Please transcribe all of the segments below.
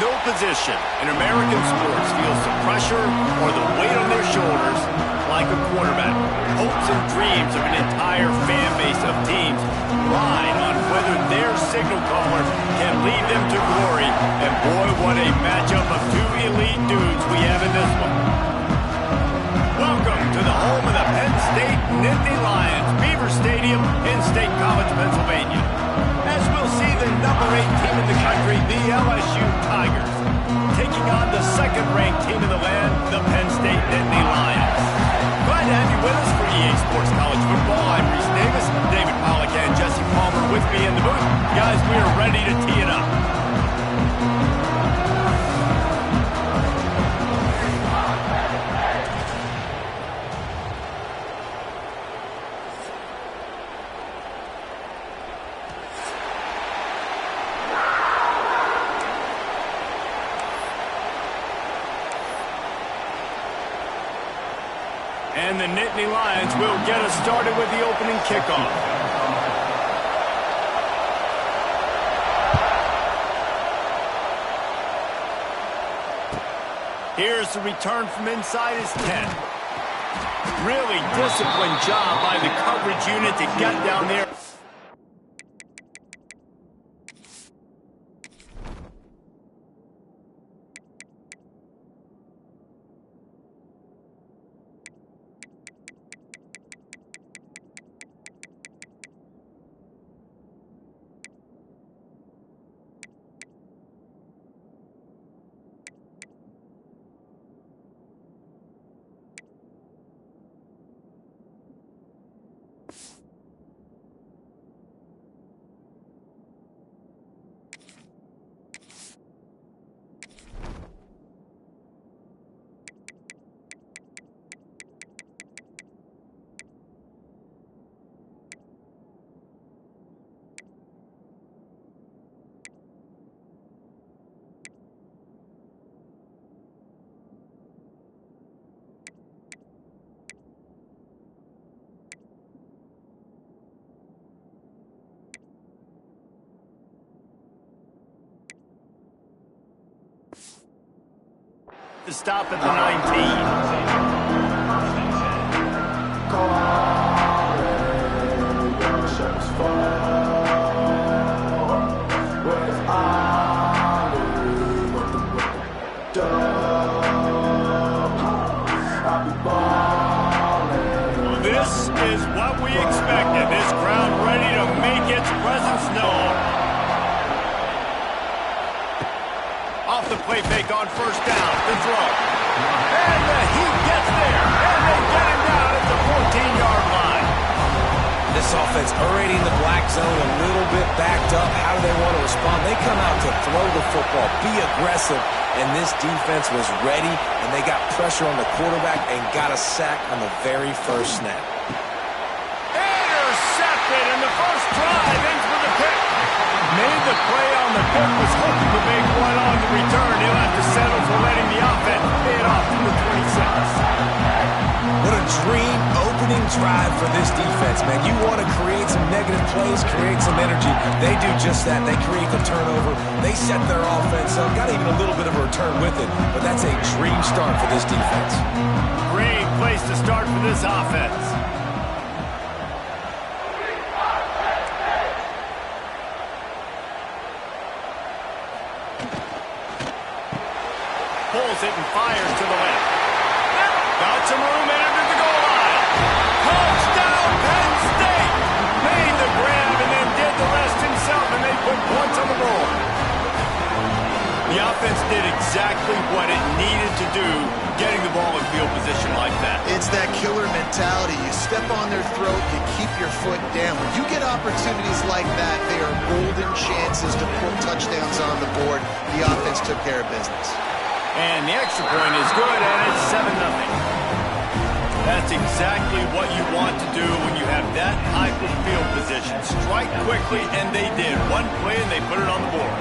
No position in American sports feels the pressure or the weight on their shoulders like a quarterback. Hopes and dreams of an entire fan base of teams ride on whether their signal caller can lead them to glory. And boy, what a matchup of two elite dudes we have in this one. Welcome to the home of the Penn State Nittany Lions, Beaver Stadium in State College, Pennsylvania. As we'll see the number 8 team in the country, the LSU Tigers, taking on the second-ranked team in the land, the Penn State Nittany Lions. Glad to have you with us for EA Sports College Football. I'm Reese Davis, David Packlj and Jesse Palmer with me in the booth. Guys, we are ready to tee it up. And the Nittany Lions will get us started with the opening kickoff. Here's the return from inside his 10. Really disciplined job by the coverage unit to get down there. To stop at the 19. This is what we expected. This crowd ready to make its presence known. Off the play fake on first down, the throw. And he gets there, and they get him down at the 14-yard line. This offense already in the black zone, a little bit backed up. How do they want to respond? They come out to throw the football, be aggressive, and this defense was ready, and they got pressure on the quarterback and got a sack on the very first snap. Intercepted, and the first drive ends with a pick. Made the play on the pick, was hoping to make one on the return. He'll have to settle for letting the offense pay it off to the 26. What a dream opening drive for this defense, man. You want to create some negative plays, create some energy. They do just that. They create the turnover. They set their offense up. Got even a little bit of a return with it, but that's a dream start for this defense. Great place to start for this offense. Pulls it and fires to the left. Got some room and under the goal line. Touchdown, Penn State! Made the grab and then did the rest himself, and they put points on the board. The offense did exactly what it needed to do, getting the ball in field position like that. It's that killer mentality. You step on their throat, you keep your foot down. When you get opportunities like that, they are golden chances to put touchdowns on the board. The offense took care of business. And the extra point is good, and it's 7-0. That's exactly what you want to do when you have that type of field position. Strike quickly, and they did. One play, and they put it on the board.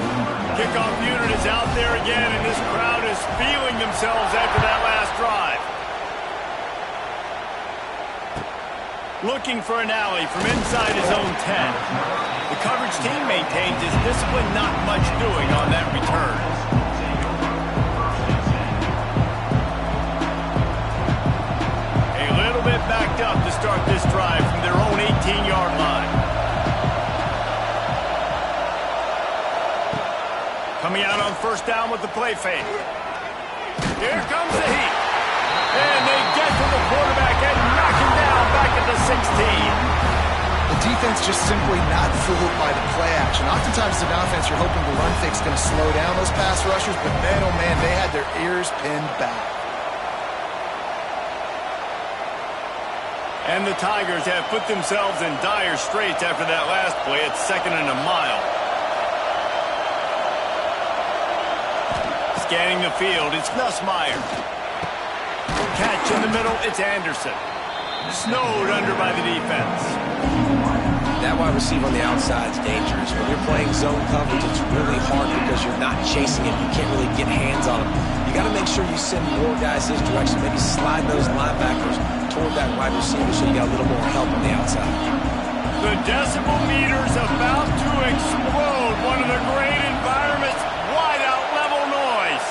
Kickoff unit is out there again, and this crowd is feeling themselves after that last drive. Looking for an alley from inside his own 10. The coverage team maintains his discipline, not much doing on that return. Coming out on first down with the play fake. Here comes the heat. And they get to the quarterback and knock him down back at the 16. The defense just simply not fooled by the play action. Oftentimes as an offense, you're hoping the run fake's going to slow down those pass rushers, but man, oh man, they had their ears pinned back. And the Tigers have put themselves in dire straits after that last play. It's 2nd and a mile. Scanning the field, it's Nussmeier. Catch in the middle, it's Anderson. Snowed under by the defense. That wide receiver on the outside is dangerous. When you're playing zone coverage, it's really hard because you're not chasing him. You can't really get hands on him. You got to make sure you send more guys his direction. Maybe slide those linebackers toward that wide receiver so you got a little more help on the outside. The decibel meter's about to explode. One of the great environments. Wide out level noise.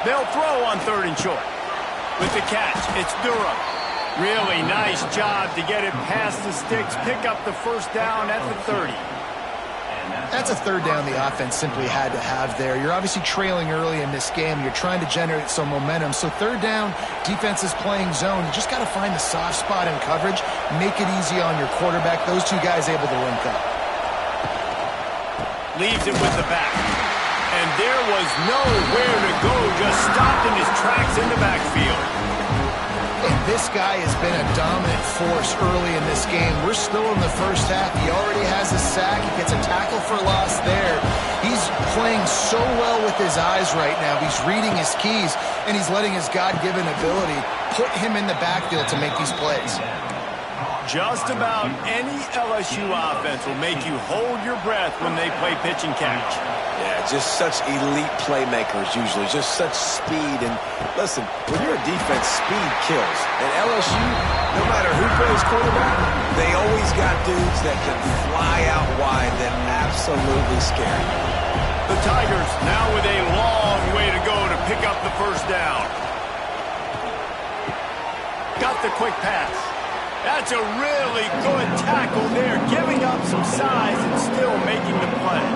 They'll throw on 3rd and short. With the catch, it's Durham. Really nice job to get it past the sticks, pick up the first down at the 30. That's a 3rd down the offense simply had to have there. You're obviously trailing early in this game. You're trying to generate some momentum. So 3rd down, defense is playing zone. You just got to find the soft spot in coverage, make it easy on your quarterback. Those two guys able to link up. Leaves it with the back. And there was nowhere to go, just stopped in his tracks in the backfield. And this guy has been a dominant force early in this game. We're still in the first half. He already has a sack. He gets a tackle for loss there. He's playing so well with his eyes right now. He's reading his keys, and he's letting his God-given ability put him in the backfield to make these plays. Just about any LSU offense will make you hold your breath when they play pitch and catch. Yeah, just such elite playmakers usually, just such speed. And listen, when you're a defense, speed kills. And LSU, no matter who plays quarterback, they always got dudes that can fly out wide that absolutely scare you. The Tigers now with a long way to go to pick up the first down. Got the quick pass. That's a really good tackle there, giving up some size and still making the play.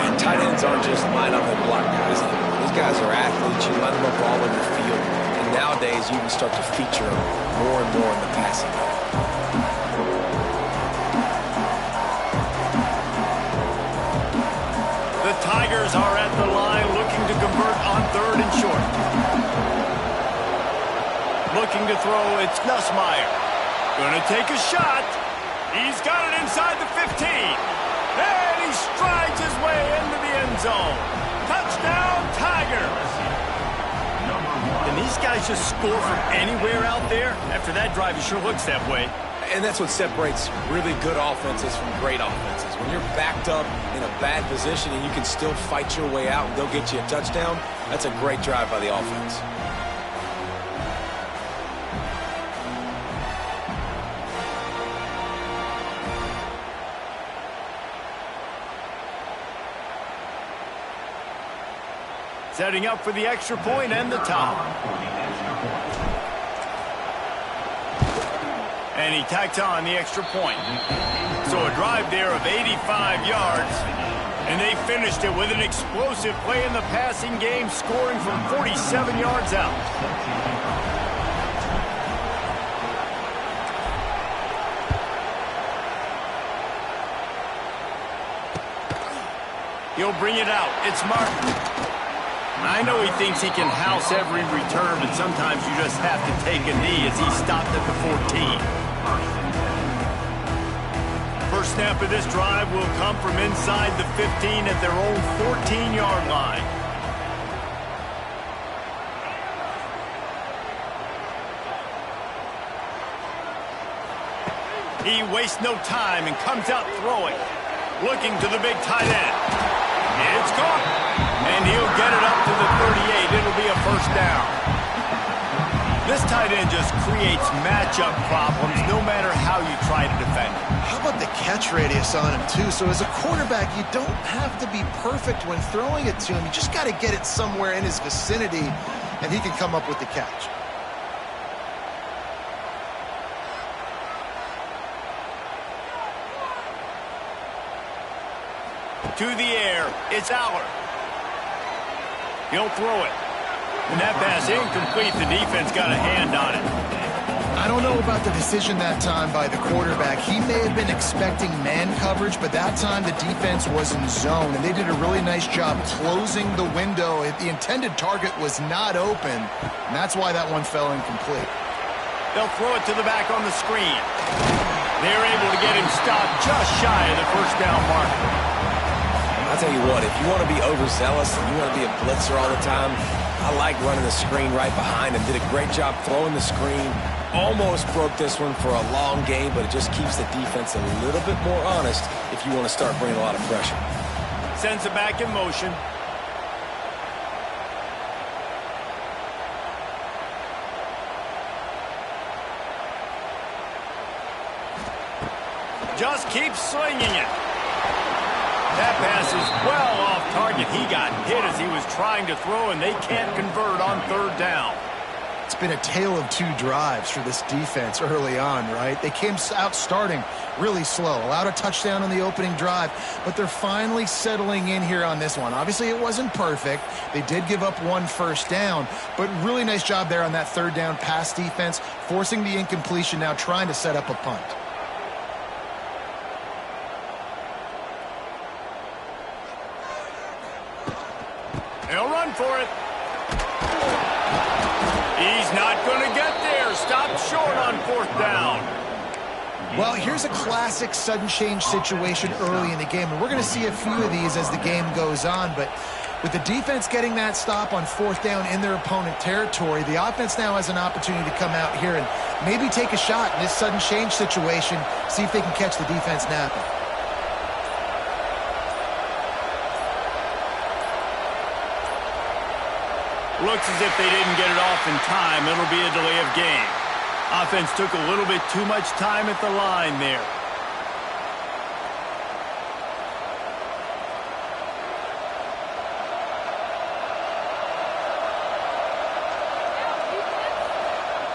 And tight ends aren't just line up and block guys. These guys are athletes. You line them up all over the field. And nowadays, you can start to feature them more and more in the passing game. The Tigers are at the line looking to convert on 3rd and short. Looking to throw, it's Nussmeier. Gonna take a shot. He's got it inside the 15. And he strides his way into the end zone. Touchdown, Tigers. And these guys just score from anywhere out there? After that drive, it sure looks that way. And that's what separates really good offenses from great offenses. When you're backed up in a bad position and you can still fight your way out and go get you a touchdown, that's a great drive by the offense. Setting up for the extra point and the top. And he tacked on the extra point. So a drive there of 85 yards. And they finished it with an explosive play in the passing game, scoring from 47 yards out. He'll bring it out. It's Martin. I know he thinks he can house every return, but sometimes you just have to take a knee as he stopped at the 14. First snap of this drive will come from inside the 15 at their own 14-yard line. He wastes no time and comes out throwing. Looking to the big tight end. It's caught. And he'll get it up to the 38. It'll be a first down. This tight end just creates matchup problems no matter how you try to defend him. How about the catch radius on him, too? So as a quarterback, you don't have to be perfect when throwing it to him. You just got to get it somewhere in his vicinity, and he can come up with the catch. To the air, it's Aller. He'll throw it. And that pass incomplete. The defense got a hand on it. I don't know about the decision that time by the quarterback. He may have been expecting man coverage, but that time the defense was in zone, and they did a really nice job closing the window. The intended target was not open, and that's why that one fell incomplete. They'll throw it to the back on the screen. They're able to get him stopped just shy of the first down marker. I'll tell you what, if you want to be overzealous and you want to be a blitzer all the time, I like running the screen right behind him. Did a great job throwing the screen. Almost broke this one for a long game, but it just keeps the defense a little bit more honest if you want to start bringing a lot of pressure. Sends it back in motion. Just keeps slinging it. That pass is well off target. He got hit as he was trying to throw, and they can't convert on third down. It's been a tale of two drives for this defense early on, right? They came out starting really slow, allowed a touchdown on the opening drive, but they're finally settling in here on this one. Obviously, it wasn't perfect. They did give up one first down, but really nice job there on that third down pass defense, forcing the incompletion, now trying to set up a punt. They'll run for it. He's not going to get there. Stopped short on fourth down. Well, here's a classic sudden change situation early in the game, and we're going to see a few of these as the game goes on, but with the defense getting that stop on fourth down in their opponent territory, the offense now has an opportunity to come out here and maybe take a shot in this sudden change situation, see if they can catch the defense napping. Looks as if they didn't get it off in time. It'll be a delay of game. Offense took a little bit too much time at the line there.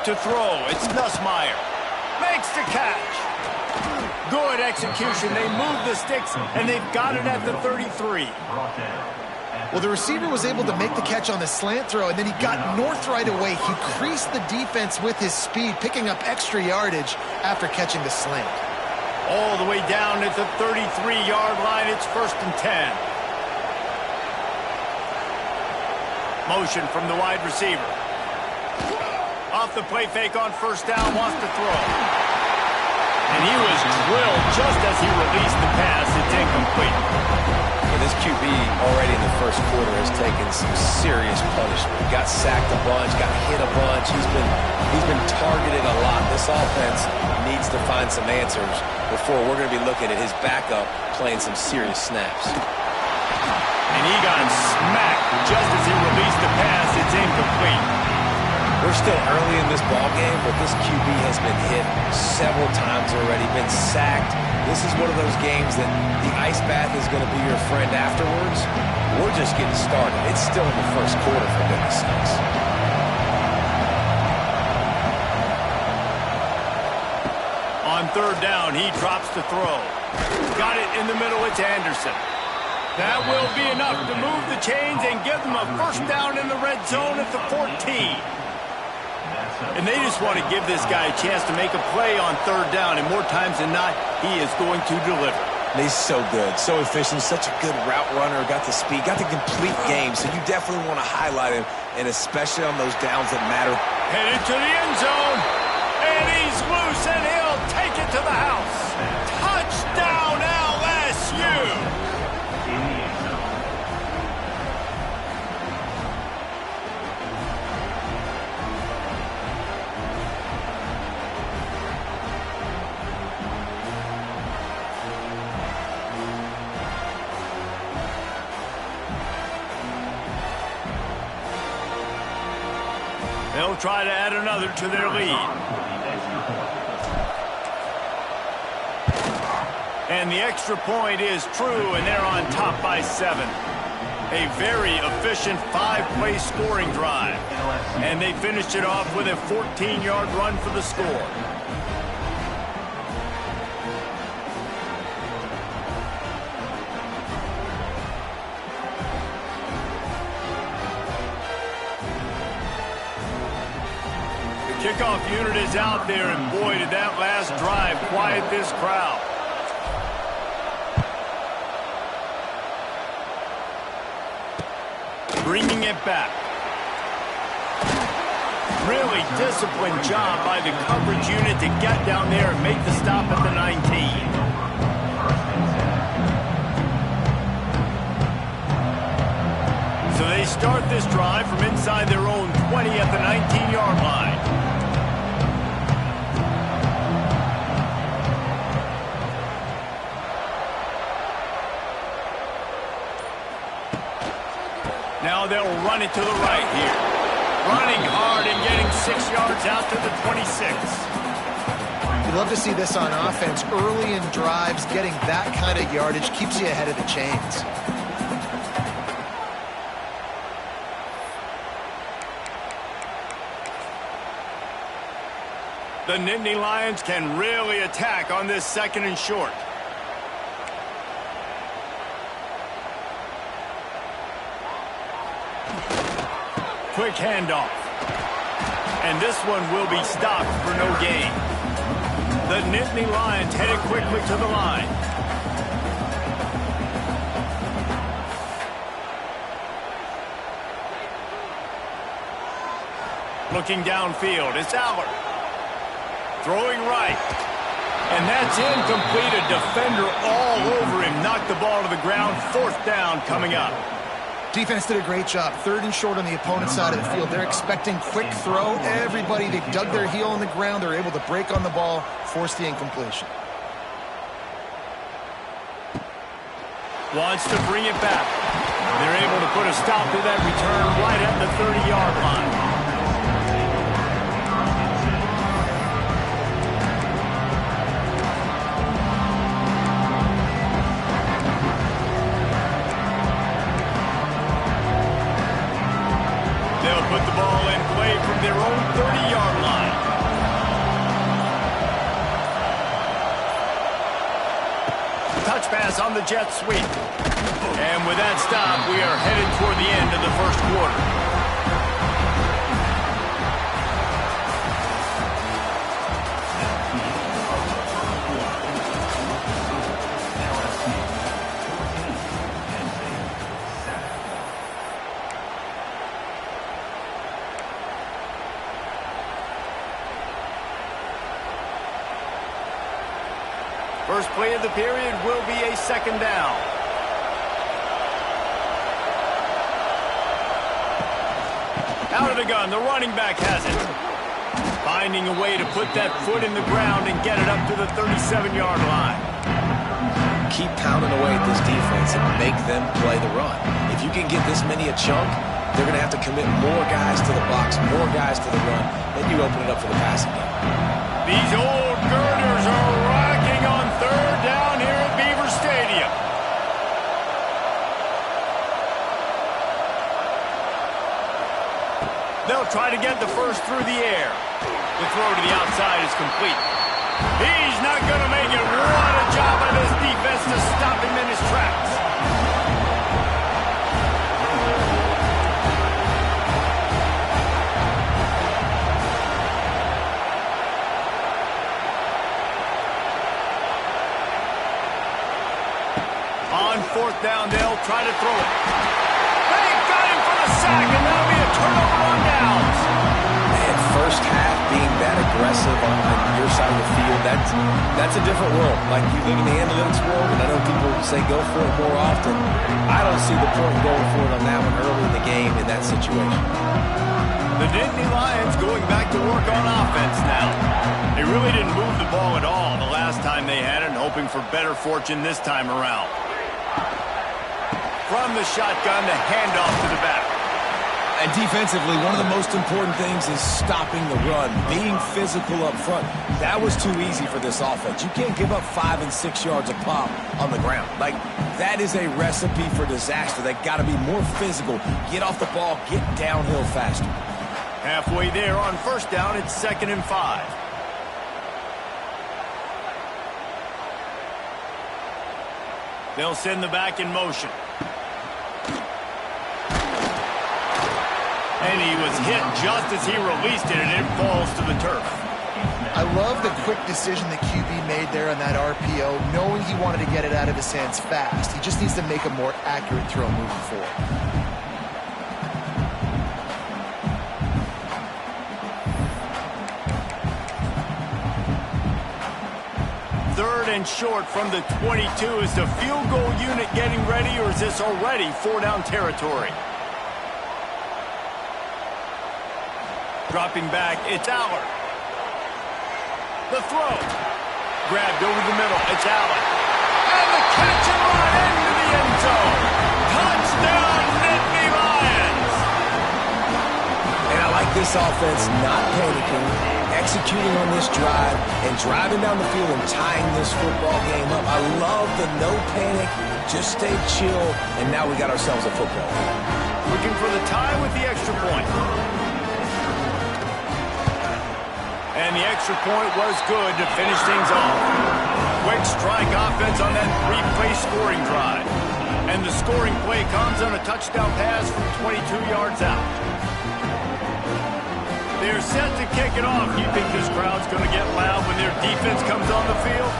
To throw, it's Nussmeier. Makes the catch. Good execution. They move the sticks, and they've got it at the 33. Well, the receiver was able to make the catch on the slant throw, and then he got north right away. He creased the defense with his speed, picking up extra yardage after catching the slant. All the way down at the 33-yard line, it's 1st and 10. Motion from the wide receiver. Off the play fake on first down, wants to throw. And he was drilled just as he released the pass. It's incomplete. This QB already in the first quarter has taken some serious punishment. Got sacked a bunch, got hit a bunch. He's been targeted a lot. This offense needs to find some answers before we're going to be looking at his backup playing some serious snaps. And he got smacked just as he released the pass. It's incomplete. We're still early in this ball game, but this QB has been hit several times already, been sacked. This is one of those games that the ice bath is going to be your friend afterwards. We're just getting started. It's still in the first quarter, for goodness sakes. On third down, he drops to throw. Got it in the middle. It's Anderson. That will be enough to move the chains and give them a first down in the red zone at the 14. And they just want to give this guy a chance to make a play on third down, and more times than not, he is going to deliver. He's so good, so efficient, such a good route runner, got the speed, got the complete game, so you definitely want to highlight him, and especially on those downs that matter. Headed to the end zone, and he's loose, and he'll take it to the house. Touchdown, LSU! They'll try to add another to their lead. And the extra point is true, and they're on top by 7. A very efficient 5-play scoring drive. And they finished it off with a 14-yard run for the score. Kickoff unit is out there, and boy, did that last drive quiet this crowd. Bringing it back. Really disciplined job by the coverage unit to get down there and make the stop at the 19. So they start this drive from inside their own 20 at the 19-yard line. Now they'll run it to the right here. Running hard and getting 6 yards out to the 26. You love to see this on offense. Early in drives, getting that kind of yardage keeps you ahead of the chains. The Nittany Lions can really attack on this 2nd and short. Quick handoff. And this one will be stopped for no gain. The Nittany Lions headed quickly to the line. Looking downfield, it's Allard. Throwing right. And that's incomplete. A defender all over him. Knocked the ball to the ground. 4th down coming up. Defense did a great job. 3rd and short on the opponent's side of the field. They're expecting quick throw. Everybody, they dug their heel on the ground. They're able to break on the ball, force the incompletion. Wants to bring it back. They're able to put a stop to that return right at the 30-yard line. Put the ball in play from their own 30-yard line. Touch pass on the jet sweep. And with that stop, we are headed toward the end of the 1st quarter. First play of the period will be a 2nd down. Out of the gun, the running back has it. Finding a way to put that foot in the ground and get it up to the 37-yard line. Keep pounding away at this defense and make them play the run. If you can get this many a chunk, they're going to have to commit more guys to the box, more guys to the run. Then you open it up for the passing game. These old girders are rocking on 3rd down here at Beaver Stadium. They'll try to get the first through the air. The throw to the outside is complete. He's not going to make it. What a job by this defense to stop him in his tracks. On 4th down, they'll try to throw it. They got him for the sack, and that'll be a turnover on downs. Man, 1st half being that aggressive on your side of the field, that's a different world. Like, you live in the analytics world, and I know people say go for it more often. I don't see the point in going for it on that one early in the game in that situation. The Nittany Lions going back to work on offense now. They really didn't move the ball at all the last time they had it, and hoping for better fortune this time around. From the shotgun, the handoff to the back. And defensively, one of the most important things is stopping the run, being physical up front. That was too easy for this offense. You can't give up 5 and 6 yards a pop on the ground. Like, that is a recipe for disaster. They got to be more physical, get off the ball, get downhill faster. Halfway there on 1st down, it's 2nd and 5. They'll send the back in motion. And he was hit just as he released it, and it falls to the turf. I love the quick decision the QB made there on that RPO, knowing he wanted to get it out of his hands fast. He just needs to make a more accurate throw moving forward. Third and short from the 22. Is the field goal unit getting ready, or is this already four-down territory? Dropping back, it's Aller. The throw. Grabbed over the middle, it's Allen. And the catch and run into the end zone. Touchdown, Nittany Lions! And I like this offense not panicking, executing on this drive, and driving down the field and tying this football game up. I love the no panic, just stay chill, and now we got ourselves a football game. Looking for the tie with the extra point. And the extra point was good to finish things off. Quick strike offense on that three-play scoring drive. And the scoring play comes on a touchdown pass from 22 yards out. They're set to kick it off. You think this crowd's going to get loud when their defense comes on the field?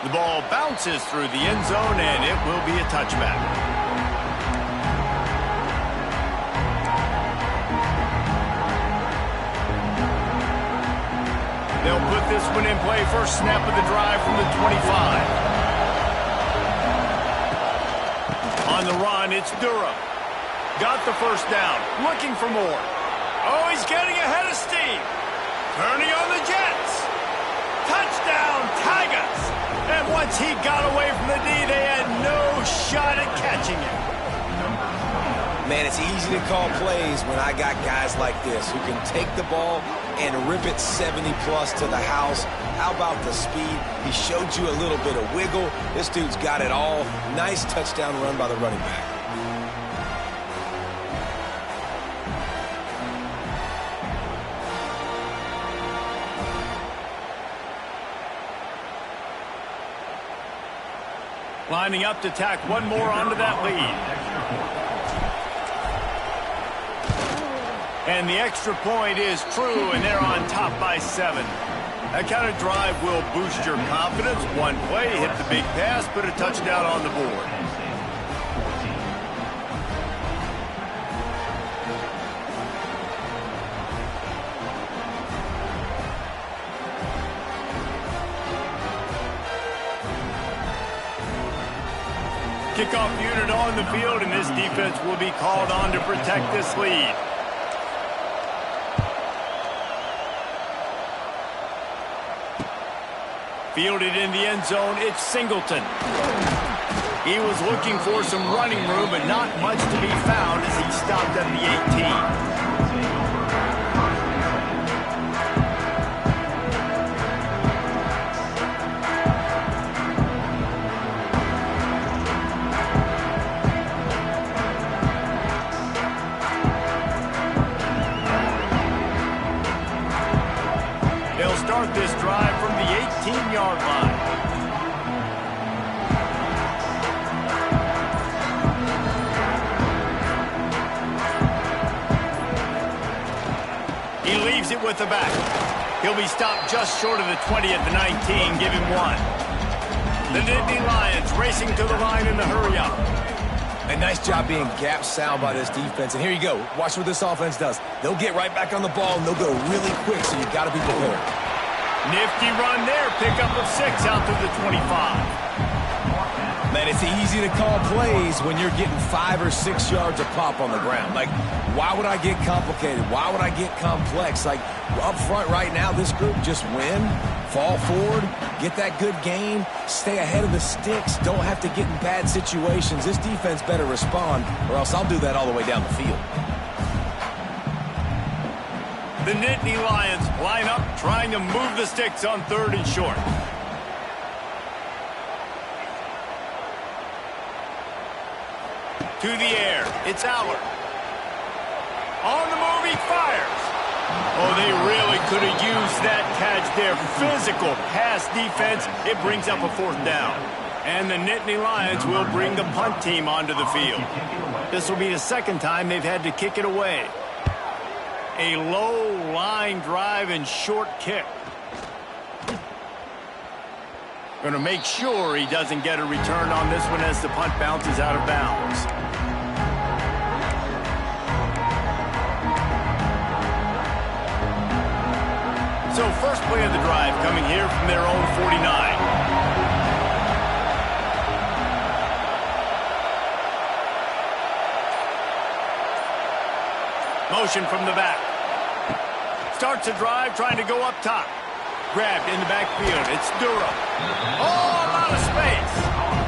The ball bounces through the end zone, and it will be a touchback. They'll put this one in play. First snap of the drive from the 25. On the run, it's Durham. Got the first down. Looking for more. Oh, he's getting ahead of steam. Turning on the Jets. Touchdown, Tigers. And once he got away from the D, they had no shot at catching him. Man, it's easy to call plays when I got guys like this who can take the ball and rip it 70-plus to the house. How about the speed? He showed you a little bit of wiggle. This dude's got it all. Nice touchdown run by the running back. Lining up to tack one more onto that lead. And the extra point is true, and they're on top by 7. That kind of drive will boost your confidence. One play, hit the big pass, put a touchdown on the board. Kickoff unit on the field, and this defense will be called on to protect this lead. Fielded in the end zone, it's Singleton. He was looking for some running room, but not much to be found as he stopped at the 18. They'll start this drive from the 18-yard line. He leaves it with the back. He'll be stopped just short of the 20 at the 19. Give him 1. The Nittany Lions racing to the line in the hurry-up. A nice job being gap sound by this defense. And here you go. Watch what this offense does. They'll get right back on the ball, and they'll go really quick, so you've got to be prepared. Nifty run there. Pickup of 6 out to the 25. Man, it's easy to call plays when you're getting 5 or 6 yards of pop on the ground. Like, why would I get complicated? Why would I get complex? Like, up front right now, this group just win, fall forward, get that good game, stay ahead of the sticks, don't have to get in bad situations. This defense better respond, or else I'll do that all the way down the field. The Nittany Lions line up, trying to move the sticks on 3rd and short. To the air, it's Aller. On the move, he fires. Oh, they really could have used that catch there. Physical pass defense. It brings up a 4th down. And the Nittany Lions will bring the punt team onto the field. This will be the second time they've had to kick it away. A low line drive and short kick. Going to make sure he doesn't get a return on this one as the punt bounces out of bounds. So first play of the drive coming here from their own 49. Motion from the back. Starts a drive trying to go up top. Grabbed in the backfield. It's Durham. Oh, a lot of space.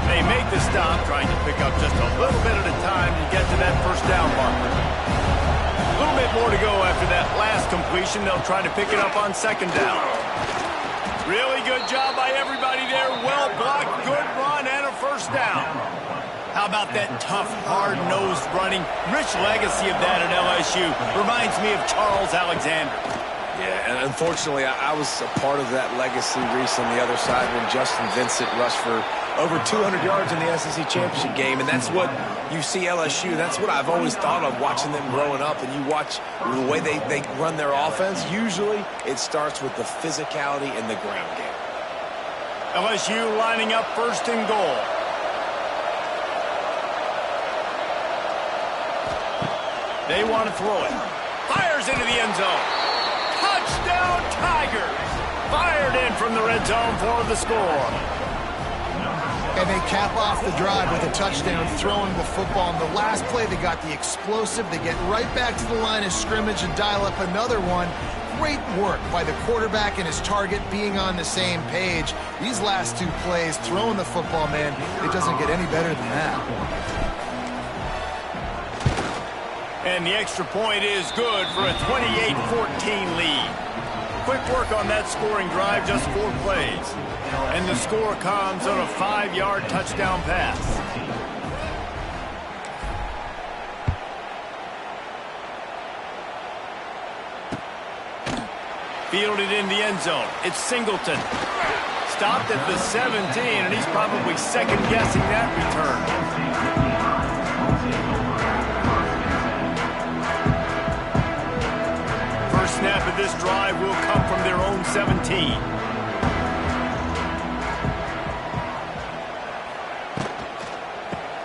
They make the stop, trying to pick up just a little bit at a time to get to that first down marker. A little bit more to go after that last completion. They'll try to pick it up on second down. Really good job by everybody there. Well blocked, good run, and a first down. How about that tough, hard-nosed running? Rich legacy of that at LSU. Reminds me of Charles Alexander. Yeah, and unfortunately, I was a part of that legacy, Reese, on the other side when Justin Vincent rushed for over 200 yards in the SEC Championship game, and that's what you see LSU. That's what I've always thought of watching them growing up, and you watch the way they run their offense. Usually, it starts with the physicality in the ground game. LSU lining up first and goal. They want to throw it. Fires into the end zone. Touchdown, Tigers! Fired in from the red zone for the score. And they cap off the drive with a touchdown, throwing the football. In the last play, they got the explosive. They get right back to the line of scrimmage and dial up another one. Great work by the quarterback and his target being on the same page. These last two plays, throwing the football, man, it doesn't get any better than that. And the extra point is good for a 28-14 lead. Quick work on that scoring drive, just 4 plays. And the score comes on a 5-yard touchdown pass. Fielded in the end zone. It's Singleton. Stopped at the 17, and he's probably second-guessing that return. Snap of this drive will come from their own 17.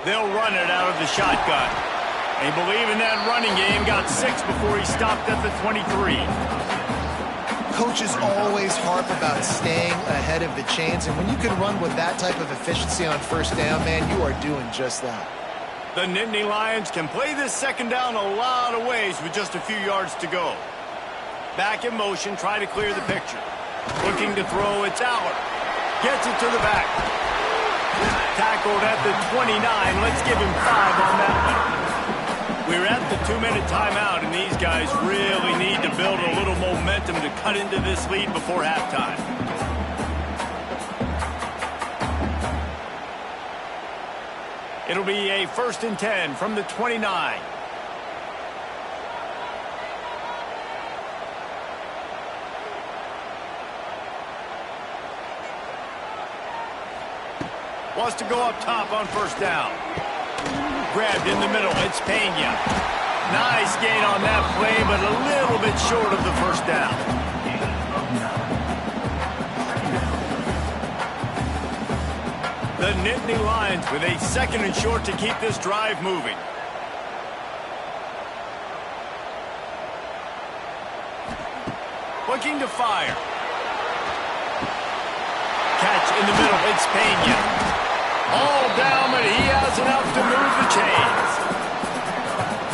They'll run it out of the shotgun. They believe in that running game. Got 6 before he stopped at the 23. Coaches always harp about staying ahead of the chains, and when you can run with that type of efficiency on first down, man, you are doing just that. The Nittany Lions can play this second down a lot of ways with just a few yards to go. Back in motion, try to clear the picture. Looking to throw, it's Aller. Gets it to the back. Tackled at the 29. Let's give him 5 on that one. We're at the 2-minute timeout, and these guys really need to build a little momentum to cut into this lead before halftime. It'll be a 1st and 10 from the 29. Wants to go up top on first down. Grabbed in the middle. It's Pena. Nice gain on that play, but a little bit short of the first down. The Nittany Lions with a 2nd and short to keep this drive moving. Looking to fire. Catch in the middle. It's Pena. All down, but he has enough to move the chains.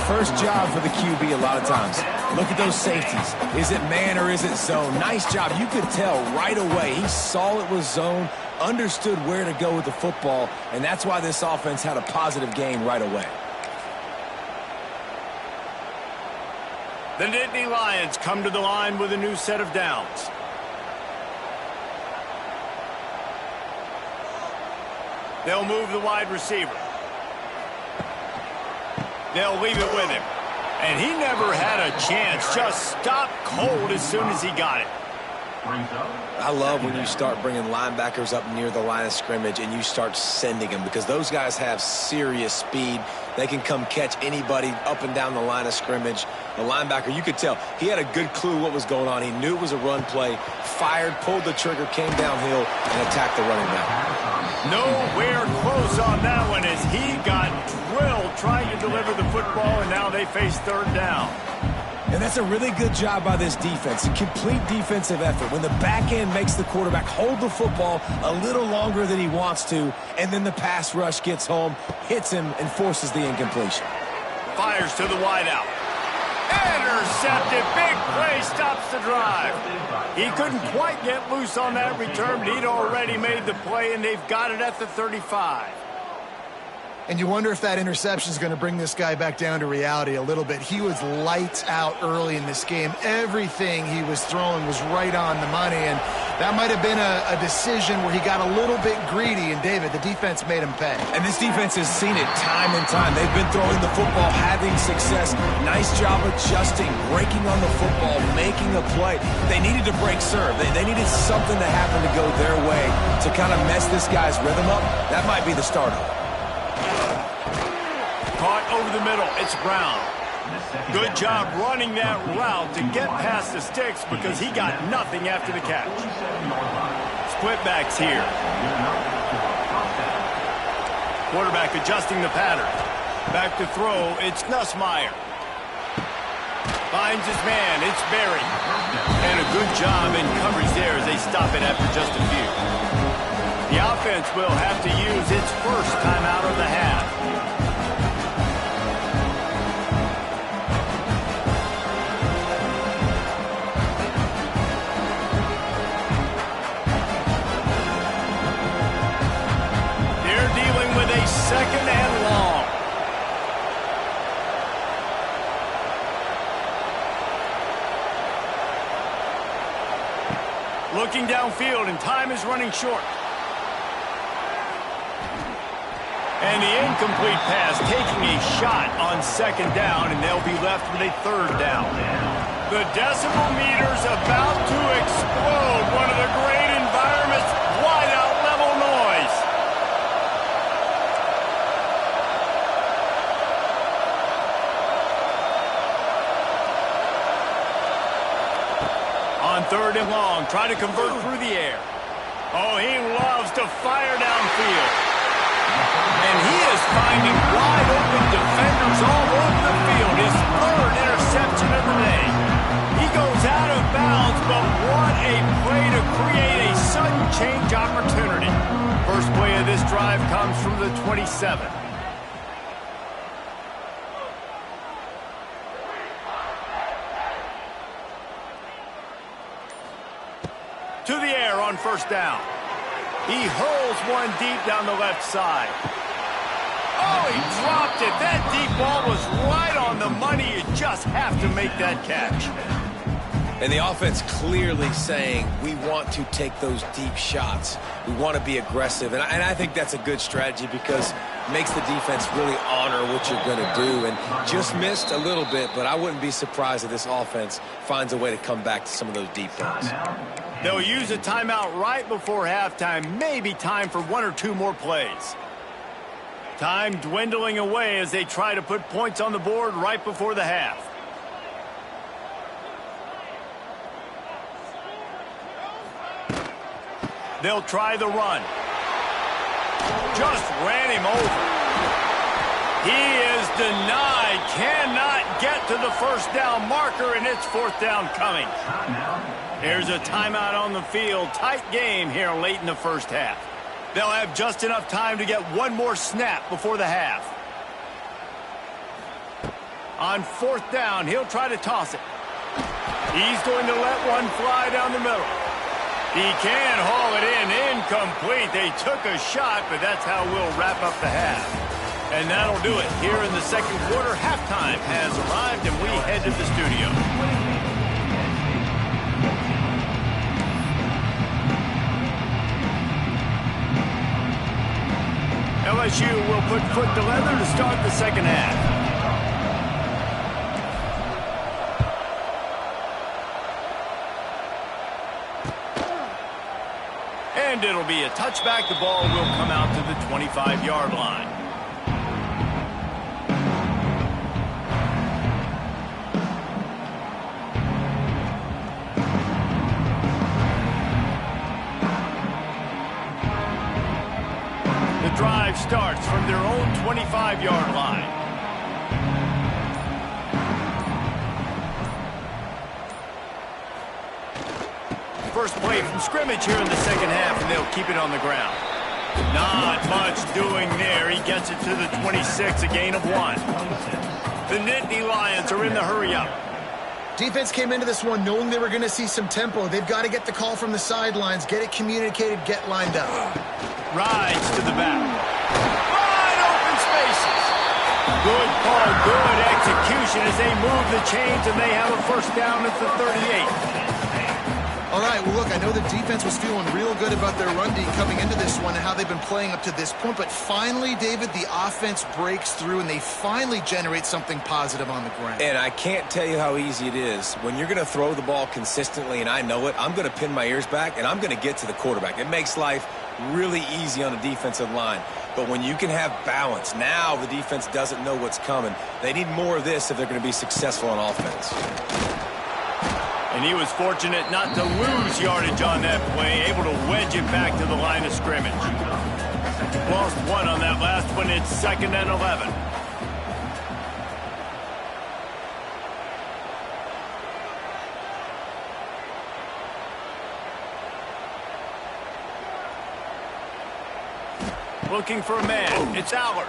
First job for the QB a lot of times. Look at those safeties. Is it man or is it zone? Nice job. You could tell right away. He saw it was zone, understood where to go with the football, and that's why this offense had a positive game right away. The Nittany Lions come to the line with a new set of downs. They'll move the wide receiver. They'll leave it with him. And he never had a chance. Just stopped cold as soon as he got it. I love when you start bringing linebackers up near the line of scrimmage and you start sending them, because those guys have serious speed. They can come catch anybody up and down the line of scrimmage. The linebacker, you could tell, he had a good clue what was going on. He knew it was a run play, fired, pulled the trigger, came downhill, and attacked the running back. Nowhere close on that one as he got drilled trying to deliver the football, and now they face third down. And that's a really good job by this defense, a complete defensive effort. When the back end makes the quarterback hold the football a little longer than he wants to, and then the pass rush gets home, hits him, and forces the incompletion. Fires to the wideout. Intercepted. Big play stops the drive. He couldn't quite get loose on that return, but he'd already made the play, and they've got it at the 35. And you wonder if that interception is going to bring this guy back down to reality a little bit. He was lights out early in this game. Everything he was throwing was right on the money, and that might have been a decision where he got a little bit greedy, and David, the defense made him pay. And this defense has seen it time and time. They've been throwing the football, having success. Nice job adjusting, breaking on the football, making a play. They needed to break serve. They needed something to happen to go their way to kind of mess this guy's rhythm up. That might be the start of it. Caught over the middle. It's Brown. Good job running that route to get past the sticks because he got nothing after the catch. Split backs here. Quarterback adjusting the pattern. Back to throw. It's Nussmeier. Finds his man. It's Berry. And a good job in coverage there as they stop it after just a few. The offense will have to use its first timeout of the half. Second and long. Looking downfield, and time is running short. And the incomplete pass taking a shot on second down, and they'll be left with a third down. The decibel meter's about to explode. One of the great environments, wide out level noise. On third and long, try to convert through the air. Oh, he loves to fire downfield. And he is finding wide open defenders all over the field. His third interception of the day. He goes out of bounds, but what a play to create a sudden change opportunity. First play of this drive comes from the 27. To the air on first down. He hurls one deep down the left side. Oh, he dropped it. That deep ball was right on the money. You just have to make that catch. And the offense clearly saying, we want to take those deep shots. We want to be aggressive. And I think that's a good strategy because it makes the defense really honor what you're going to do. And just missed a little bit, but I wouldn't be surprised if this offense finds a way to come back to some of those deep balls. They'll use a timeout right before halftime. Maybe time for one or two more plays. Time dwindling away as they try to put points on the board right before the half. They'll try the run. Just ran him over. He is denied. Cannot get to the first down marker, and it's fourth down coming. There's a timeout on the field. Tight game here late in the first half. They'll have just enough time to get one more snap before the half. On fourth down, he'll try to toss it. He's going to let one fly down the middle. He can haul it in. Incomplete. They took a shot, but that's how we'll wrap up the half. And that'll do it. Here in the second quarter, halftime has arrived, and we head to the studio. LSU will put foot to leather to start the second half. And it'll be a touchback. The ball will come out to the 25-yard line. The drive starts from their own 25-yard line. First play from scrimmage here in the second half, and they'll keep it on the ground. Not much doing there. He gets it to the 26, a gain of 1. The Nittany Lions are in the hurry-up. Defense came into this one knowing they were going to see some tempo. They've got to get the call from the sidelines, get it communicated, get lined up. Rides to the back. Wide open spaces. Good call, good execution as they move the chains, and they have a first down at the 38. All right, well, look, I know the defense was feeling real good about their run D coming into this one and how they've been playing up to this point, but finally, David, the offense breaks through and they finally generate something positive on the ground. And I can't tell you how easy it is. When you're going to throw the ball consistently, and I know it, I'm going to pin my ears back, and I'm going to get to the quarterback. It makes life really easy on the defensive line. But when you can have balance, now the defense doesn't know what's coming. They need more of this if they're going to be successful on offense. And he was fortunate not to lose yardage on that play, able to wedge it back to the line of scrimmage. Lost 1 on that last one. It's 2nd and 11. Looking for a man. It's Allard.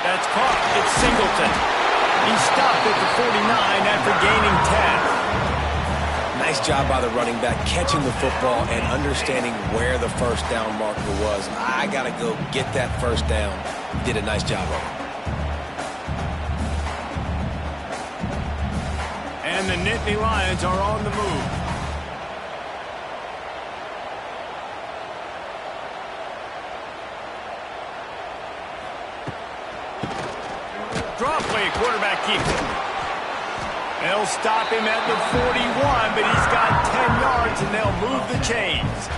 That's caught. It's Singleton. He stopped at the 49 after gaining 10. Nice job by the running back, catching the football and understanding where the first down marker was. I got to go get that first down. Did a nice job of it. And the Nittany Lions are on the move. Draw play, quarterback keeps it. They'll stop him at the 41, but he's got 10 yards, and they'll move the chains.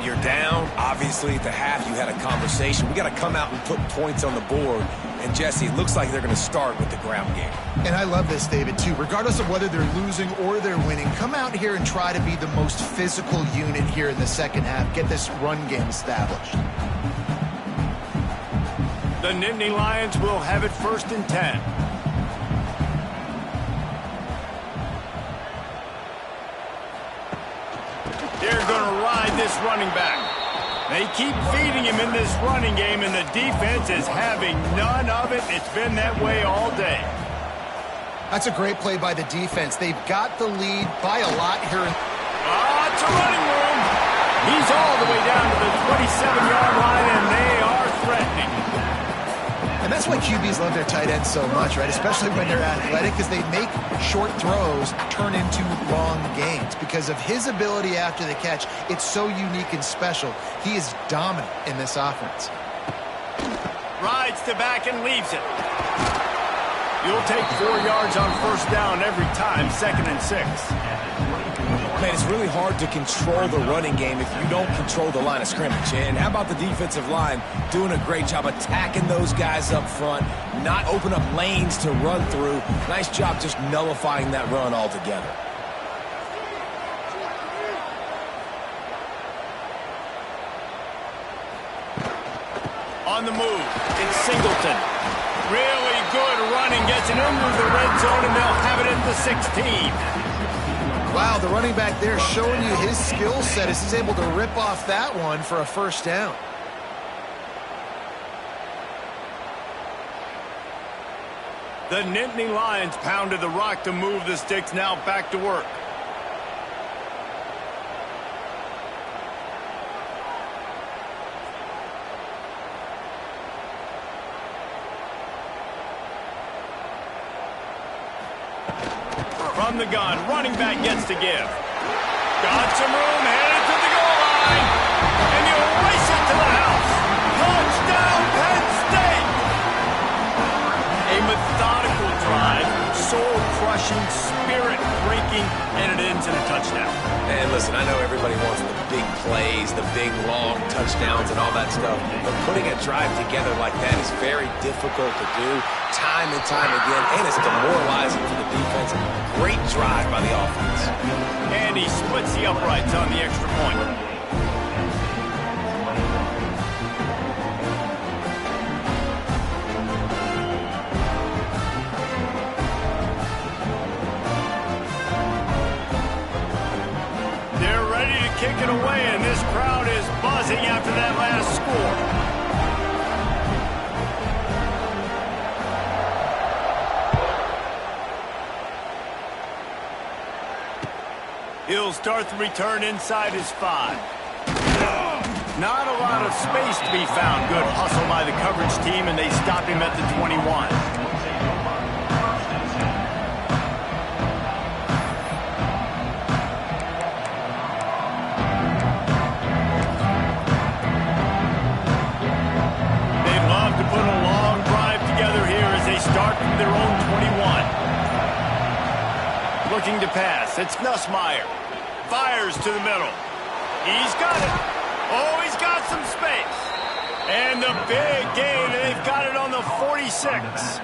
You're down. Obviously, at the half, you had a conversation. We got to come out and put points on the board. And, Jesse, it looks like they're going to start with the ground game. And I love this, David, too. Regardless of whether they're losing or they're winning, come out here and try to be the most physical unit here in the second half. Get this run game established. The Nittany Lions will have it 1st and 10. They're going to ride this running back. They keep feeding him in this running game, and the defense is having none of it. It's been that way all day. That's a great play by the defense. They've got the lead by a lot here. It's a running room. He's all the way down to the 27-yard line, and they are threatening. And that's why QBs love their tight ends so much, right? Especially when they're athletic, because they make short throws turn into long gains. Because of his ability after the catch, it's so unique and special. He is dominant in this offense. Rides to back and leaves it. You'll take 4 yards on first down every time, 2nd and 6. Man, it's really hard to control the running game if you don't control the line of scrimmage. And how about the defensive line doing a great job attacking those guys up front, not open up lanes to run through. Nice job just nullifying that run altogether. On the move, it's Singleton. Really good running, gets it into the red zone, and they'll have it at the 16. Wow, the running back there showing you his skill set as he's able to rip off that one for a first down. The Nittany Lions pounded the rock to move the sticks, now back to work. From the gun, running back gets to give. Got some room, headed to the goal line. And you race it to the house. Touchdown, Penn State! A methodical drive, soul-crushing, spirit shrinking, and it ends in a touchdown. And listen, I know everybody wants the big plays, the big, long touchdowns and all that stuff, but putting a drive together like that is very difficult to do time and time again, and it's demoralizing for the defense. Great drive by the offense. And he splits the uprights on the extra point. Kick it away, and this crowd is buzzing after that last score. He'll start the return inside his 5. Not a lot of space to be found. Good hustle by the coverage team, and they stop him at the 21. Start from their own 21. Looking to pass. It's Nussmeier. Fires to the middle. He's got it. Oh, he's got some space. And the big gain, and they've got it on the 46.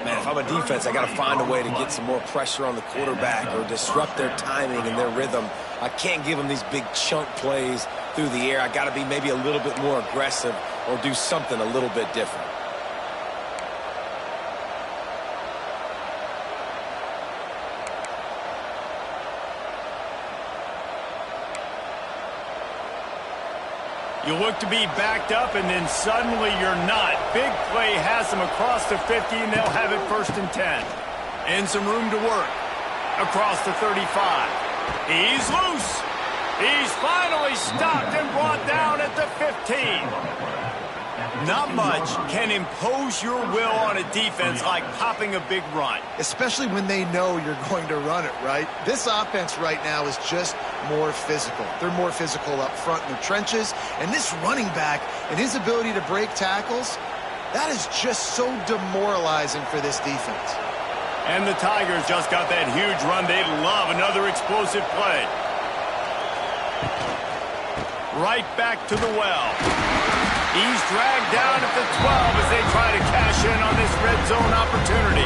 Man, if I'm a defense, I got to find a way to get some more pressure on the quarterback or disrupt their timing and their rhythm. I can't give them these big chunk plays through the air. I got to be maybe a little bit more aggressive or do something a little bit different. You look to be backed up, and then suddenly you're not. Big play has them across the 50, and they'll have it 1st and 10. And some room to work. Across the 35. He's loose. He's finally stopped and brought down at the 15. Not much can impose your will on a defense like popping a big run. Especially when they know you're going to run it, right? This offense right now is just more physical. They're more physical up front in the trenches. And this running back and his ability to break tackles, that is just so demoralizing for this defense. And the Tigers just got that huge run. They love another explosive play. Right back to the well. He's dragged down at the 12 as they try to cash in on this red zone opportunity.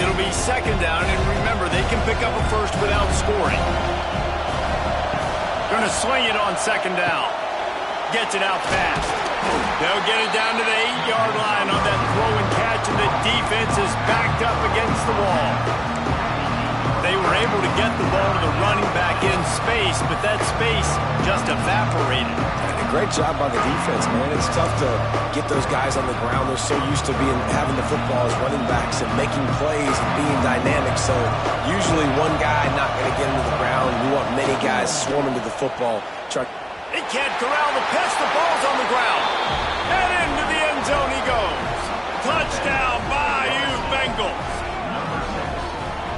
It'll be 2nd down, and remember, they can pick up a first without scoring. Going to sling it on 2nd down. Gets it out fast. They'll get it down to the 8-yard line on that throw and catch, and the defense is backed up against the wall. They were able to get the ball to the running back in space, but that space just evaporated. A great job by the defense, man. It's tough to get those guys on the ground. They're so used to having the football as running backs and making plays and being dynamic. So usually one guy not going to get into the ground. We want many guys swarming to the football. He can't corral the pitch. The ball's on the ground. And into the end zone he goes. Touchdown, Bayou Bengals.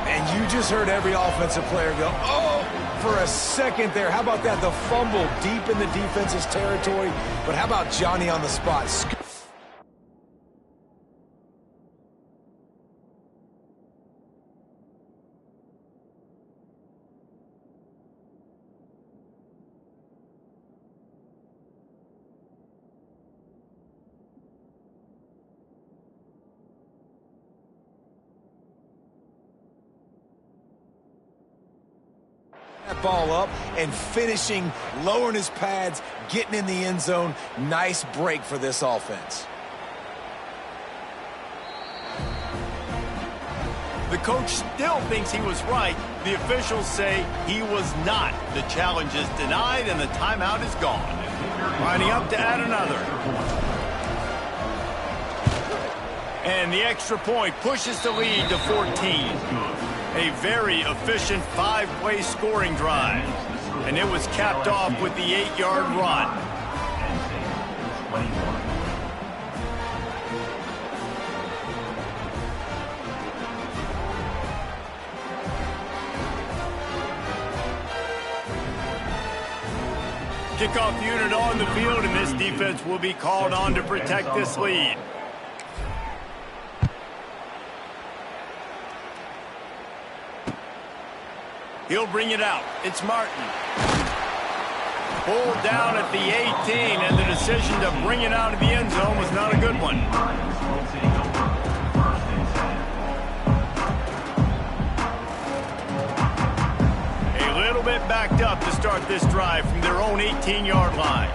And you just heard every offensive player go, oh, for a second there. How about that? The fumble deep in the defense's territory. But how about Johnny on the spot? That ball up and finishing, lowering his pads, getting in the end zone. Nice break for this offense. The coach still thinks he was right. The officials say he was not. The challenge is denied and the timeout is gone. Lining up to add another. And the extra point pushes the lead to 14. A very efficient 5-play scoring drive. And it was capped off with the 8-yard run. Kickoff unit on the field, and this defense will be called on to protect this lead. He'll bring it out. It's Martin. Pulled down at the 18, and the decision to bring it out of the end zone was not a good one. A little bit backed up to start this drive from their own 18-yard line.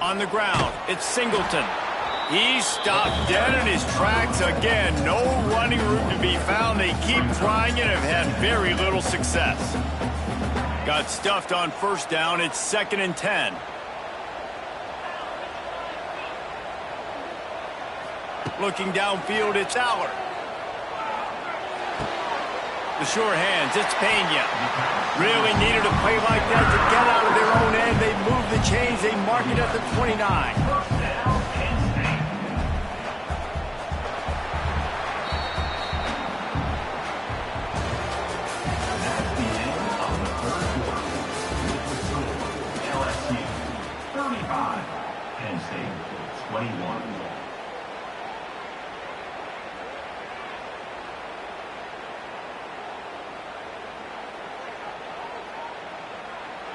On the ground, it's Singleton. He's stopped dead in his tracks again. No running room to be found. They keep trying and have had very little success. Got stuffed on first down. It's 2nd and 10. Looking downfield, it's Allard. The short hands, it's Pena. Really needed a play like that to get out of their own end. They move the chains. They mark it at the 29. Penn State 21.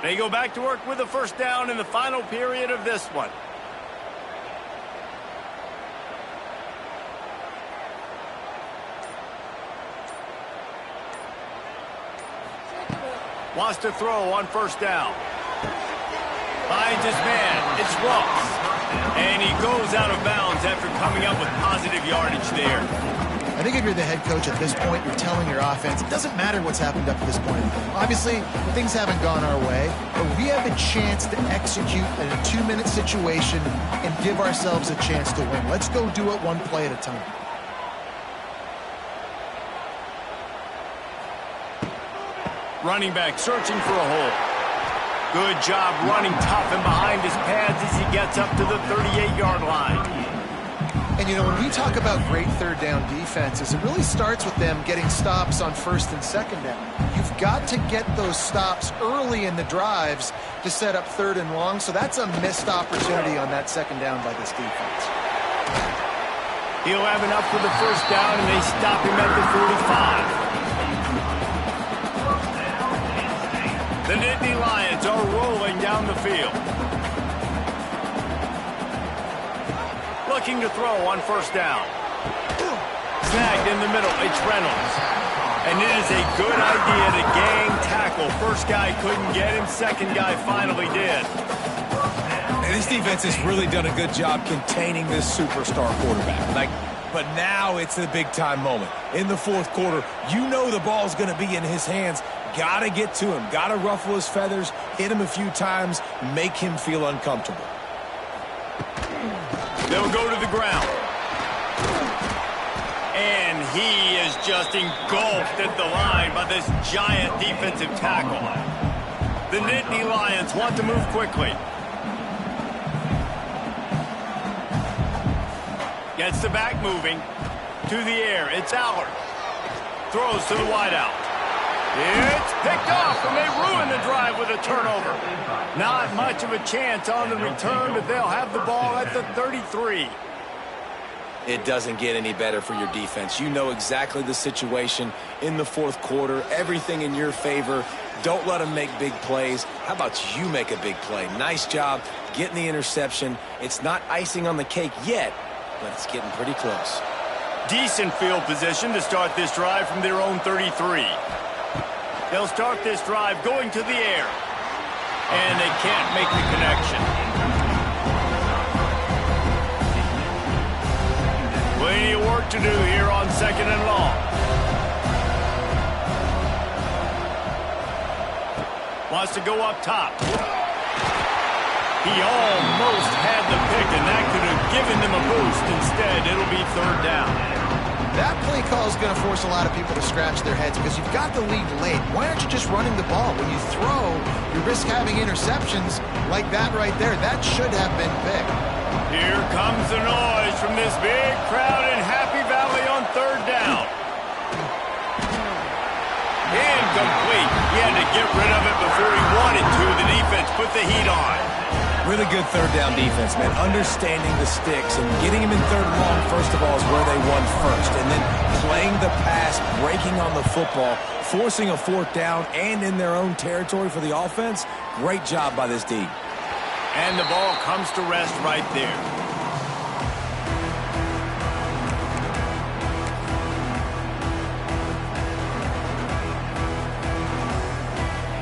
They go back to work with a first down in the final period of this one. Wants to throw on first down. Finds his man. It's Ross. And he goes out of bounds after coming up with positive yardage there. I think if you're the head coach at this point, you're telling your offense, it doesn't matter what's happened up to this point. Obviously, things haven't gone our way, but we have a chance to execute in a 2-minute situation and give ourselves a chance to win. Let's go do it one play at a time. Running back searching for a hole. Good job running tough and behind his pads as he gets up to the 38-yard line. And, you know, when we talk about great third down defenses, it really starts with them getting stops on first and second down. You've got to get those stops early in the drives to set up third and long, so that's a missed opportunity on that second down by this defense. He'll have enough for the first down, and they stop him at the 45. The Nittany Lions are rolling down the field. Looking to throw on first down. Snagged in the middle, it's Reynolds. And it is a good idea to gang tackle. First guy couldn't get him, second guy finally did. And this defense has really done a good job containing this superstar quarterback. But now it's the big-time moment. In the fourth quarter, you know the ball's going to be in his hands. Got to get to him. Got to ruffle his feathers, hit him a few times, make him feel uncomfortable. They'll go to the ground. And he is just engulfed at the line by this giant defensive tackle. The Nittany Lions want to move quickly. Gets the back moving. To the air, it's Allard. Throws to the wideout. It's picked off, and they ruin the drive with a turnover. Not much of a chance on the return, but they'll have the ball at the 33. It doesn't get any better for your defense. You know exactly the situation in the fourth quarter. Everything in your favor. Don't let them make big plays. How about you make a big play? Nice job getting the interception. It's not icing on the cake yet, but it's getting pretty close. Decent field position to start this drive from their own 33. They'll start this drive going to the air. And they can't make the connection. Plenty of work to do here on second and long. Wants to go up top. He almost had the pick, and that could have given them a boost. Instead, it'll be third down. That play call is going to force a lot of people to scratch their heads because you've got the lead late. Why aren't you just running the ball? When you throw, you risk having interceptions like that right there. That should have been picked. Here comes the noise from this big crowd in Happy Valley on third down. Incomplete. He had to get rid of it before he wanted to. The defense put the heat on. Really good third down defense, man. Understanding the sticks and getting him in third and long, first of all, is where they won first. And then playing the pass, breaking on the football, forcing a fourth down and in their own territory for the offense. Great job by this D. And the ball comes to rest right there.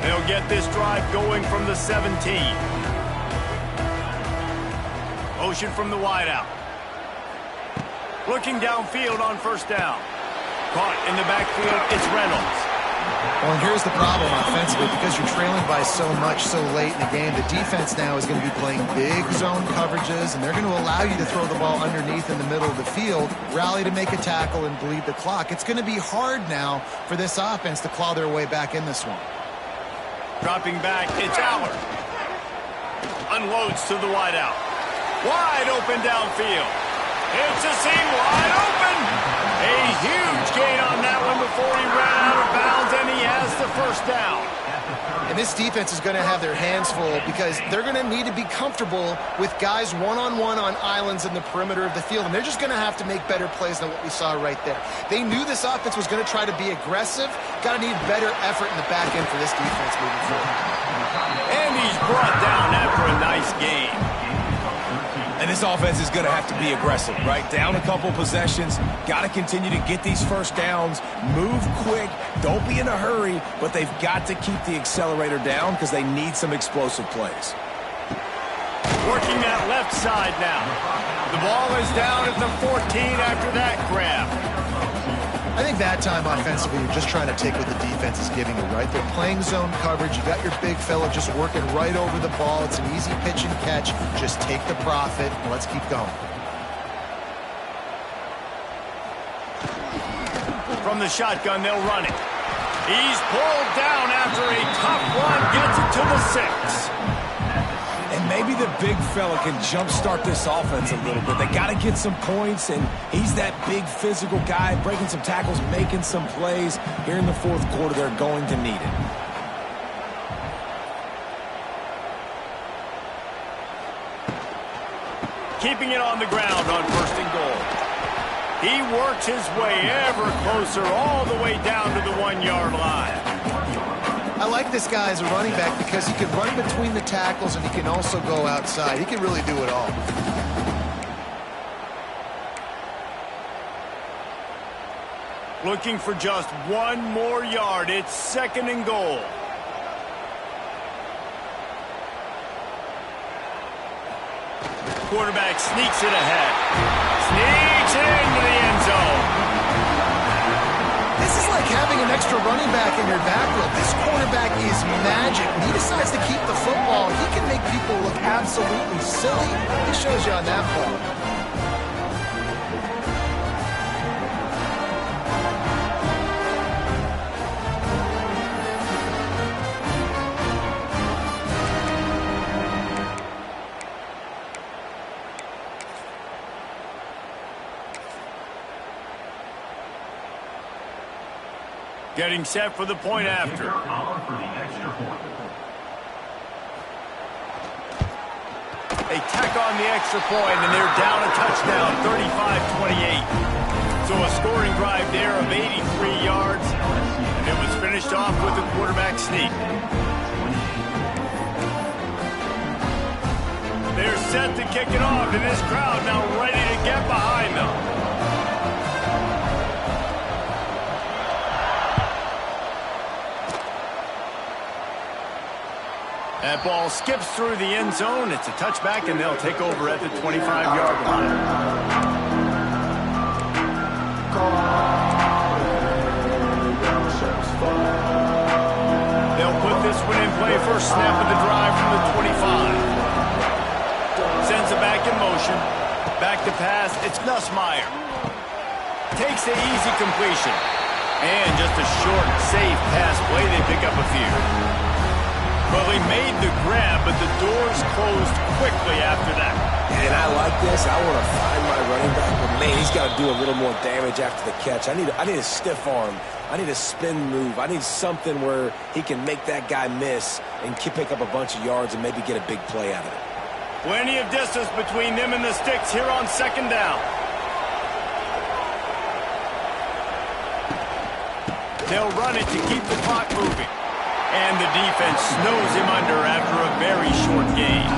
They'll get this drive going from the 17. Motion from the wideout. Looking downfield on first down. Caught in the backfield, it's Reynolds. Well, and here's the problem offensively. Because you're trailing by so much so late in the game, the defense now is going to be playing big zone coverages, and they're going to allow you to throw the ball underneath in the middle of the field, rally to make a tackle, and bleed the clock. It's going to be hard now for this offense to claw their way back in this one. Dropping back, it's Allard. Unloads to the wideout. Wide open downfield. It's a seam wide open. A huge gain on that one before he ran out of bounds, and he has the first down. And this defense is going to have their hands full because they're going to need to be comfortable with guys one-on-one on islands in the perimeter of the field, and they're just going to have to make better plays than what we saw right there. They knew this offense was going to try to be aggressive. Got to need better effort in the back end for this defense moving forward. And he's brought down after a nice game. And this offense is going to have to be aggressive, right? Down a couple possessions. Got to continue to get these first downs. Move quick. Don't be in a hurry. But they've got to keep the accelerator down because they need some explosive plays. Working that left side now. The ball is down at the 14 after that grab. I think that time offensively, you're just trying to take what the defense is giving you, right? They're playing zone coverage. You got your big fella just working right over the ball. It's an easy pitch and catch. Just take the profit, and let's keep going. From the shotgun, they'll run it. He's pulled down after a tough run. Gets it to the 6. And maybe the big fella can jumpstart this offense a little bit. They got to get some points, and he's that big physical guy, breaking some tackles, making some plays. Here in the fourth quarter, they're going to need it. Keeping it on the ground on first and goal. He works his way ever closer all the way down to the 1-yard line. I like this guy as a running back because he can run between the tackles and he can also go outside. He can really do it all. Looking for just one more yard. It's second and goal. Quarterback sneaks it ahead. Sneaks it into the end zone. This is like having an extra running back in your back row. This quarterback is magic. When he decides to keep the football, he can make people look absolutely silly. He shows you on that play. Getting set for the point after. They tack on the extra point, and they're down a touchdown, 35-28. So a scoring drive there of 83 yards, and it was finished off with a quarterback sneak. They're set to kick it off, and this crowd now ready to get behind them. That ball skips through the end zone. It's a touchback, and they'll take over at the 25-yard line. They'll put this one in play. First snap of the drive from the 25. Sends it back in motion. Back to pass. It's Nussmeier. Takes the easy completion. And just a short, safe pass play. They pick up a few. Well, they made the grab, but the doors closed quickly after that. And I like this. I want to find my running back, but man, he's got to do a little more damage after the catch. I need a stiff arm. I need a spin move. I need something where he can make that guy miss and pick up a bunch of yards and maybe get a big play out of it. Plenty of distance between them and the sticks here on second down. They'll run it to keep the clock moving. And the defense snows him under after a very short gain.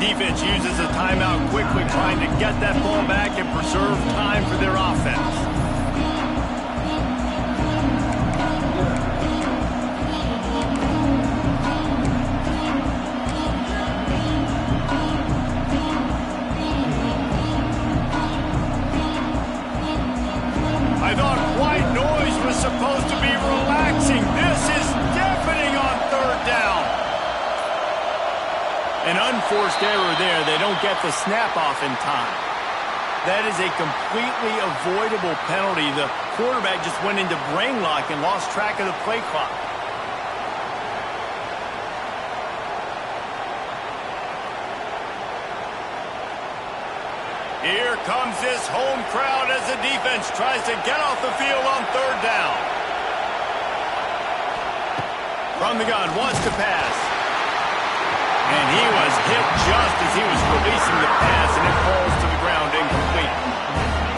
Defense uses a timeout quickly, trying to get that ball back and preserve time for their offense. I thought white noise was supposed to be relaxing. This is deafening on third down. An unforced error there. They don't get the snap off in time. That is a completely avoidable penalty. The quarterback just went into brain lock and lost track of the play clock. Here comes this home crowd as the defense tries to get off the field on third down. From the gun, wants to pass. And he was hit just as he was releasing the pass, and it falls to the ground incomplete.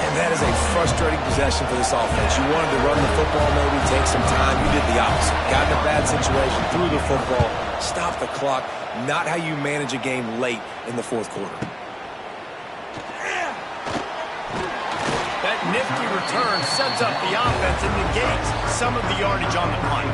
And that is a frustrating possession for this offense. You wanted to run the football, maybe take some time. You did the opposite. Got in a bad situation, threw the football, stopped the clock. Not how you manage a game late in the fourth quarter. That nifty return sets up the offense and negates some of the yardage on the punt.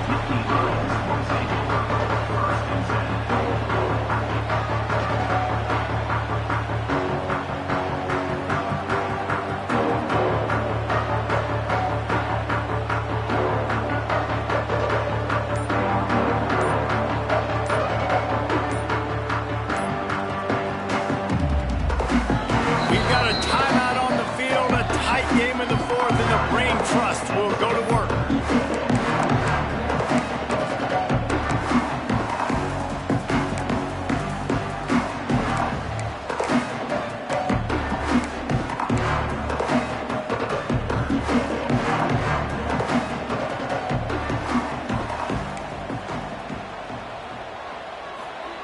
We've got a timeout on the field, a tight game in the fourth, and the Brain Trust will go to work.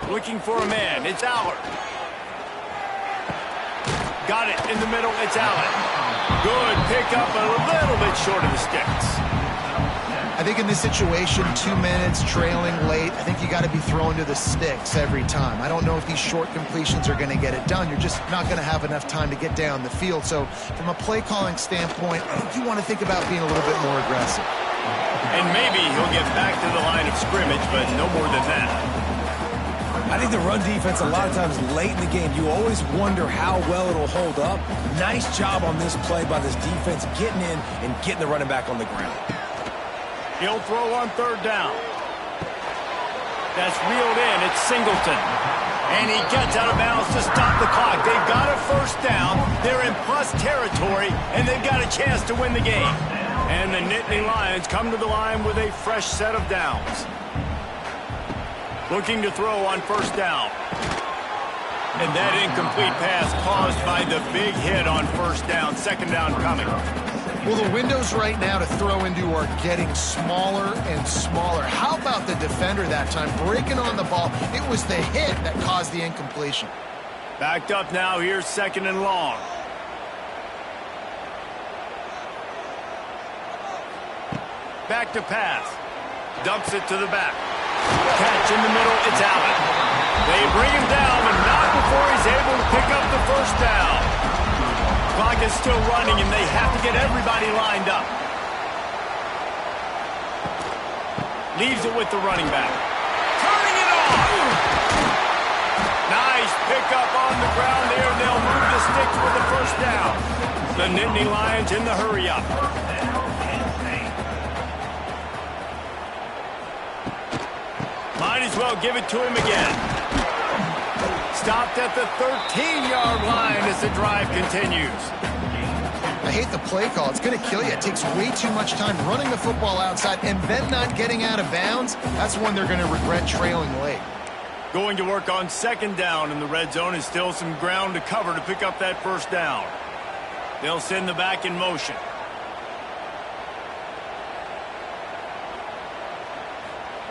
Looking for a man, it's Allard. Got it in the middle, it's Allen. Good pickup, a little bit short of the sticks. I think in this situation, 2 minutes, trailing late, I think you got to be throwing to the sticks every time. I don't know if these short completions are going to get it done. You're just not going to have enough time to get down the field. So from a play calling standpoint, I think you want to think about being a little bit more aggressive. And maybe he'll get back to the line of scrimmage, but no more than that. I think the run defense, a lot of times late in the game, you always wonder how well it'll hold up. Nice job on this play by this defense, getting in and getting the running back on the ground. He'll throw on third down. That's reeled in. It's Singleton. And he gets out of bounds to stop the clock. They've got a first down. They're in plus territory, and they've got a chance to win the game. And the Nittany Lions come to the line with a fresh set of downs. Looking to throw on first down. And that incomplete pass caused by the big hit on first down. Second down coming. Well, the windows right now to throw into are getting smaller and smaller. How about the defender that time breaking on the ball? It was the hit that caused the incompletion. Backed up now. Here's second and long. Back to pass. Dumps it to the back. Catch in the middle, it's Allen. They bring him down, but not before he's able to pick up the first down. Clock is still running, and they have to get everybody lined up. Leaves it with the running back. Turning it on! Nice pickup on the ground there. They'll move the sticks with the first down. The Nittany Lions in the hurry-up. Might as well give it to him again. Stopped at the 13-yard line as the drive continues. I hate the play call. It's going to kill you. It takes way too much time running the football outside and then not getting out of bounds. That's when they're going to regret trailing late. Going to work on second down in the red zone, and still some ground to cover to pick up that first down. They'll send the back in motion.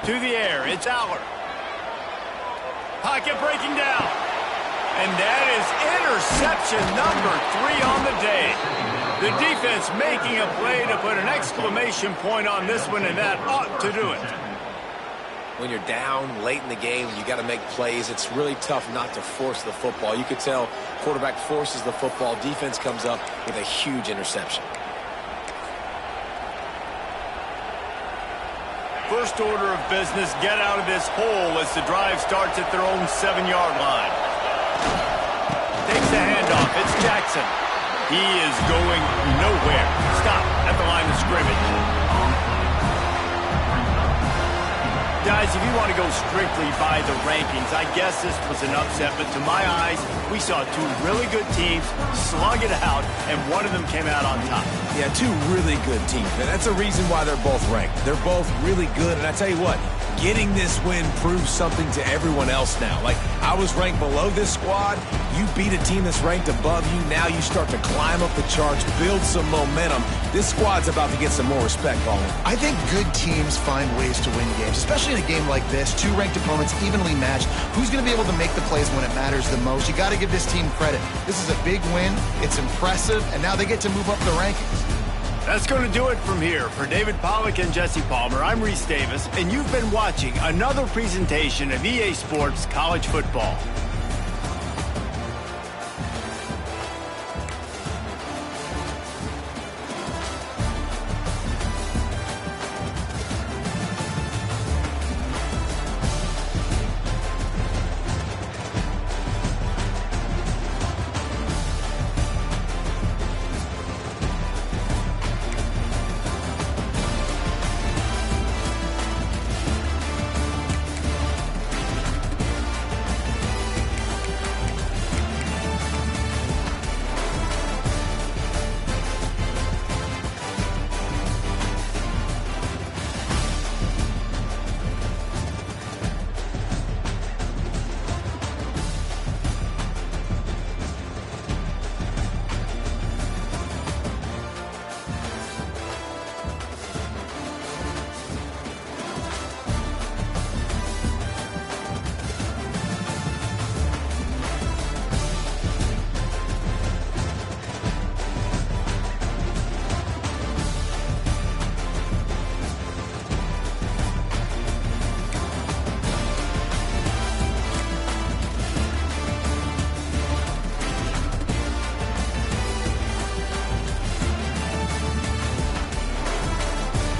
To the air, it's Allard. Pocket breaking down. And that is interception number 3 on the day. The defense making a play to put an exclamation point on this one, and that ought to do it. When you're down late in the game, you got to make plays. It's really tough not to force the football. You could tell quarterback forces the football. Defense comes up with a huge interception. First order of business, get out of this hole as the drive starts at their own 7-yard line. Takes the handoff. It's Jackson. He is going nowhere. Stop at the line of scrimmage. Guys, if you want to go strictly by the rankings, I guess this was an upset, but to my eyes, we saw 2 really good teams slug it out, and one of them came out on top. Yeah, 2 really good teams, and that's a reason why they're both ranked. They're both really good, and I tell you what, getting this win proves something to everyone else now. Like, I was ranked below this squad. You beat a team that's ranked above you. Now you start to climb up the charts, build some momentum. This squad's about to get some more respect, Colin. I think good teams find ways to win games, especially in a game like this. 2 ranked opponents evenly matched. Who's going to be able to make the plays when it matters the most? You got to give this team credit. This is a big win. It's impressive, and now they get to move up the rankings. That's going to do it from here. For David Pollack and Jesse Palmer, I'm Reese Davis, and you've been watching another presentation of EA Sports College Football.